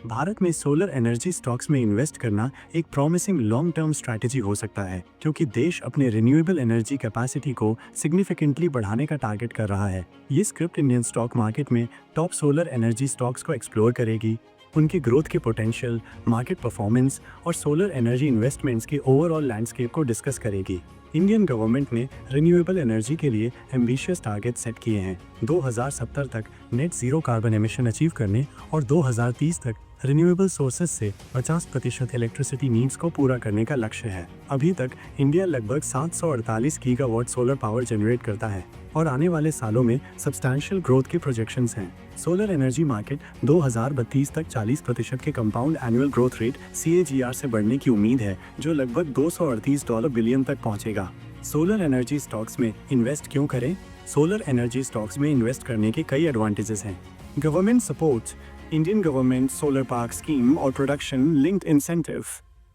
भारत में solar energy stocks में invest करना एक प्रॉमिसिंग लॉन्ग टर्म स्ट्रैटेजी हो सकता है, क्योंकि देश अपने रिन्यूएबल एनर्जी कैपेसिटी को सिग्निफिकेंटली बढ़ाने का टारगेट कर रहा है। ये स्क्रिप्ट इंडियन स्टॉक मार्केट में टॉप सोलर एनर्जी स्टॉक्स को एक्सप्लोर करेगी, उनकी ग्रोथ के पोटेंशियल, मार्केट परफॉर्मेंस और सोलर एनर्जी इन्वेस्टमेंट्स के ओवरऑल लैंडस्केप को डिस्कस करेगी। इंडियन गवर्नमेंट ने रिन्यूएबल एनर्जी के लिए एम्बिशियस टारगेट सेट किए हैं। 2070 तक net zero carbon emission achieve करने और 2030 तक रिन्यूएबल सोर्सेज से 50% इलेक्ट्रिसिटी नीड्स को पूरा करने का लक्ष्य है। अभी तक इंडिया लगभग 748 गीगावाट सोलर पावर जनरेट करता है और आने वाले सालों में सब्सटैंशियल ग्रोथ के प्रोजेक्शंस हैं। सोलर एनर्जी मार्केट 2032 तक 40% के compound annual growth rate CAGR से बढ़ने की उम्मीद है, जो लगभग $238 बिलियन तक पहुंचेगा। सोलर एनर्जी स्टॉक्स में इन्वेस्ट क्यों करें? सोलर एनर्जी स्टॉक्स में इन्वेस्ट करने के कई एडवांटेजेस हैं। Government support, Indian government solar park scheme और production linked incentive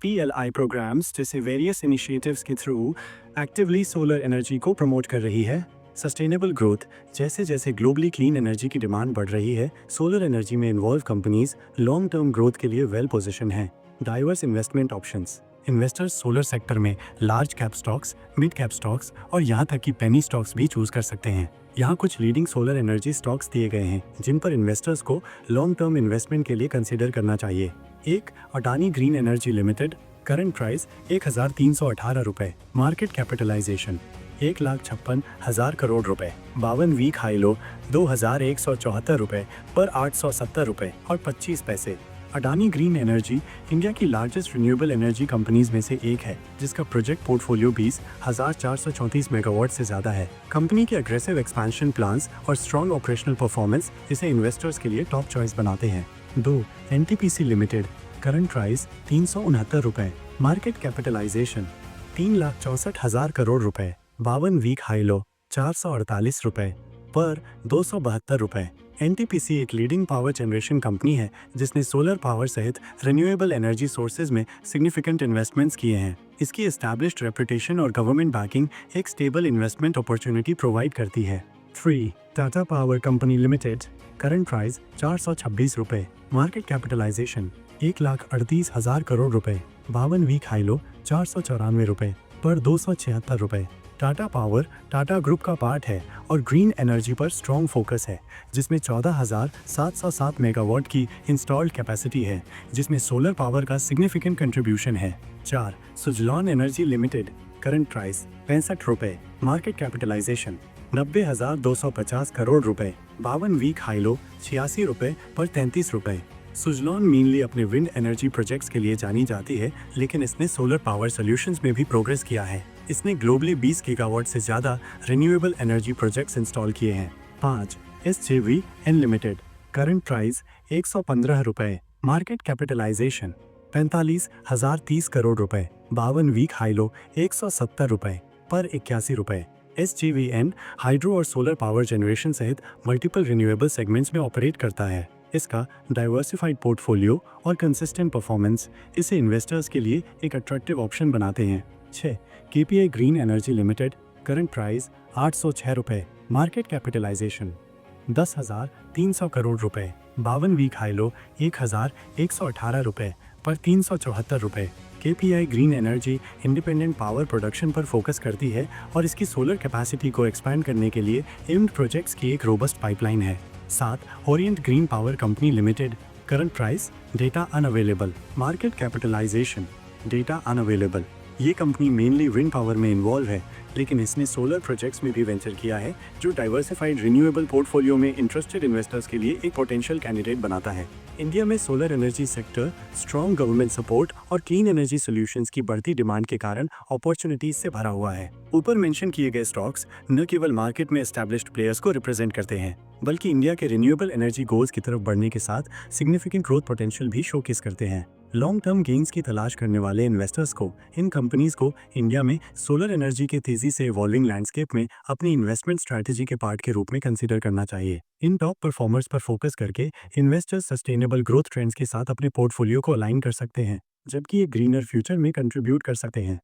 PLI programmes जैसे वेरियस इनिशिएटिव्स के थ्रू एक्टिवली सोलर एनर्जी को प्रमोट कर रही है। सस्टेनेबल ग्रोथ, जैसे जैसे ग्लोबली क्लीन एनर्जी की डिमांड बढ़ रही है, सोलर एनर्जी में involve companies long term growth के लिए वेल पोजीशन हैं। Diverse investment options, investors solar sector में large cap stocks, mid cap stocks और यहाँ तक कि पेनी स्टॉक्स भी चूज कर सकते हैं। यहाँ कुछ लीडिंग सोलर एनर्जी स्टॉक्स दिए गए हैं जिन पर इन्वेस्टर्स को लॉन्ग टर्म इन्वेस्टमेंट के लिए कंसिडर करना चाहिए। एक, Adani green energy limited, current price 1318 रुपए, मार्केट कैपिटलाइजेशन 1,56,000 करोड़ रुपए, 52 वीक हाई लो 2,174 रुपए पर 870 रुपए और 25 पैसे। अडानी ग्रीन एनर्जी इंडिया की लार्जेस्ट रिन्यूएबल एनर्जी कंपनीज में से एक है, जिसका प्रोजेक्ट पोर्टफोलियो 20,434 मेगावाट से ज़्यादा है। कंपनी के अग्रेसिव एक्सपेंशन प्लान्स और स्ट्रॉन्ग ऑपरेशनल परफॉर्मेंस इसे इन्वेस्टर्स के लिए टॉप चॉइस बनाते हैं। 2, NTPC लिमिटेड, करंट प्राइस 369 रुपए, मार्केट कैपिटलाइजेशन 3,64,000 करोड़ रुपए, 52 वीक हाई लो 448 रुपए पर 272 रुपए। NTPC एक लीडिंग पावर जनरेशन कंपनी है जिसने सोलर पावर सहित रिन्यूएबल एनर्जी सोर्सेज में सिग्निफिकेंट इन्वेस्टमेंट्स किए हैं। इसकी एस्टैब्लिश्ड रेपुटेशन और गवर्नमेंट बैकिंग एक स्टेबल इन्वेस्टमेंट अपॉर्चुनिटी प्रोवाइड करती है। 3, Tata power Company Limited, current price 426 रुपए, मार्केट कैपिटलाइजेशन 1,38,000 करोड़ रुपए, 52 वीक हाई लो 494 रुपए पर 276 रुपए। टाटा पावर टाटा ग्रुप का पार्ट है और ग्रीन एनर्जी पर स्ट्रॉन्ग फोकस है, जिसमें 14,707 मेगावाट की इंस्टॉल्ड कैपेसिटी है, जिसमें सोलर पावर का सिग्निफिकेंट कंट्रीब्यूशन है। 4, Suzlon energy limited, current price 65 रुपए, मार्केट कैपिटलाइजेशन 90,250 करोड़ रुपए, 52 वीक हाई लो 86 रुपए पर 33 रुपए। सुजलॉन मेनली अपने विंड एनर्जी प्रोजेक्ट्स के लिए जानी जाती है, लेकिन इसने सोलर पावर सॉल्यूशंस में भी प्रोग्रेस किया है। इसने ग्लोबली 20 गीगावाट से ज़्यादा रिन्यूएबल एनर्जी प्रोजेक्ट्स इंस्टॉल किए हैं। 5, SJVN लिमिटेड, करंट प्राइस 115 रुपए, मार्केट कैपिटलाइजेशन 45,030 करोड़ रुपए, 52 वीक हाई लो 170 रुपए पर 81 रुपए। SJVN हाइड्रो और सोलर पावर जनरेशन सहित मल्टीपल रिन्यूएबल सेगमेंट्स में ऑपरेट करता है। इसका डाइवर्सिफाइड पोर्टफोलियो और कंसिस्टेंट परफॉर्मेंस इसे इन्वेस्टर्स के लिए एक अट्रैक्टिव ऑप्शन बनाते हैं। 6, KPI green energy limited, current price 806 रुपए, मार्केट कैपिटलाइजेशन 10,300 करोड़ रुपए, 52 वीक हाई लो 1,118 रुपए पर 374 रुपए। KPI green energy independent power production पर फोकस करती है और इसकी सोलर कैपेसिटी को एक्सपैंड करने के लिए एम्ड प्रोजेक्ट्स की एक रोबस्ट पाइपलाइन है। 7, Orient Green Power Company Limited, current price data unavailable, market capitalisation data unavailable. ये कंपनी मेनली विंड पावर में इन्वॉल्व है, लेकिन इसने सोलर प्रोजेक्ट्स में भी वेंचर किया है, जो डाइवर्सिफाइड रिन्यूएबल पोर्टफोलियो में इंटरेस्टेड इन्वेस्टर्स के लिए एक पोटेंशियल कैंडिडेट बनाता है। इंडिया में solar energy sector strong government support और क्लीन एनर्जी सॉल्यूशंस की बढ़ती डिमांड के कारण अपॉर्चुनिटीज से भरा हुआ है। ऊपर मेंशन किए गए स्टॉक्स न केवल मार्केट में एस्टैब्लिश्ड प्लेयर्स को रिप्रेजेंट करते हैं, बल्कि इंडिया के रिन्यूएबल एनर्जी गोल्स की तरफ बढ़ने के साथ सिग्निफिकेंट ग्रोथ पोटेंशियल भी शोकेस करते हैं। लॉन्ग टर्म गेन्स की तलाश करने वाले इन्वेस्टर्स को इन कंपनीज को इंडिया में सोलर एनर्जी के तेजी से इवॉल्विंग लैंडस्केप में अपनी इन्वेस्टमेंट स्ट्रैटेजी के पार्ट के रूप में कंसीडर करना चाहिए। इन टॉप परफॉर्मर्स पर फोकस करके इन्वेस्टर्स सस्टेनेबल ग्रोथ ट्रेंड्स के साथ अपने पोर्टफोलियो को अलाइन कर सकते हैं, जबकि ये ग्रीनर फ्यूचर में कंट्रीब्यूट कर सकते हैं।